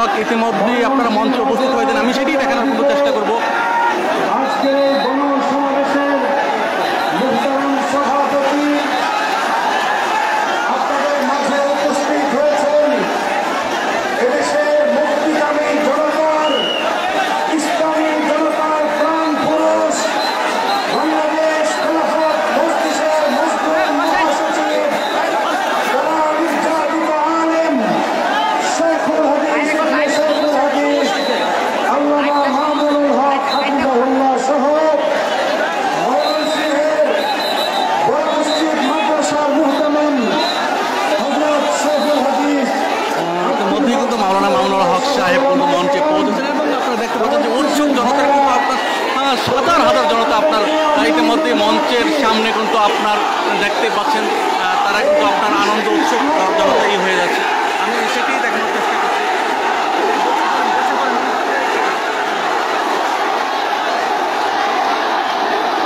হক ইতিমধ্যেই আপনারা মঞ্চে উপস্থিত হয়েছেন, আমি সেটি দেখানোর কিন্তু চেষ্টা করব। আজকের এই গণসমাবেশের মুহতারাম সভাপতি আপনাদের মাঝে উপস্থিত হয়েছেন এদেশের মুক্তিকামী জনতার, ইসলামী জনতার প্রাণ পুরুষ, বাংলাদেশ খেলাফত মজলিসের মজলুম মহাসচিব যারা নির্যাতিত আলেম শেখুল হাদিস আল্লামা মামুনুল হক হাফিজাহুল্লাহ সহ ময়মনসিংহের বড় মসজিদ মাদ্রাসার মুহতামিম হযরত শেখুল হাদিস ইতিমধ্যেই কিন্তু মাওলানা মামুনুল হক সাহেব কিন্তু মঞ্চে পৌঁছেছেন এবং আপনারা দেখতে পাচ্ছেন যে উৎসুক জনতা কিন্তু আপনার হাজার হাজার জনতা আপনার ইতিমধ্যে মঞ্চের সামনে কিন্তু আপনার দেখতে পাচ্ছেন, তারা কিন্তু আপনার আনন্দ উৎসব জনতাই হয়ে যাচ্ছে। আমি সেটি দেখানোর চেষ্টা করছি।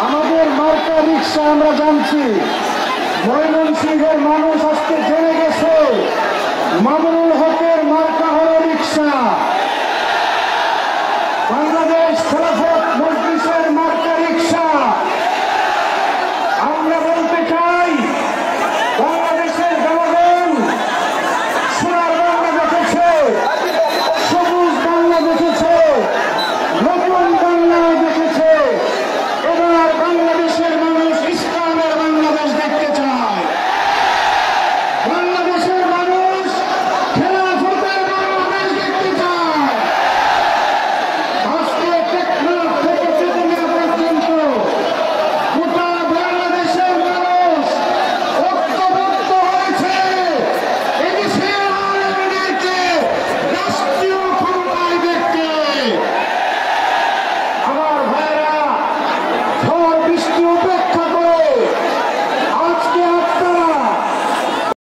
আমাদের মার্কা রিক্সা আমরা জানছি, ময়মনসিংহের মানুষ আজকে জেনে গেছে মামুনুল হকের মার্কা হলো রিক্সা। বাংলাদেশ খেলাফত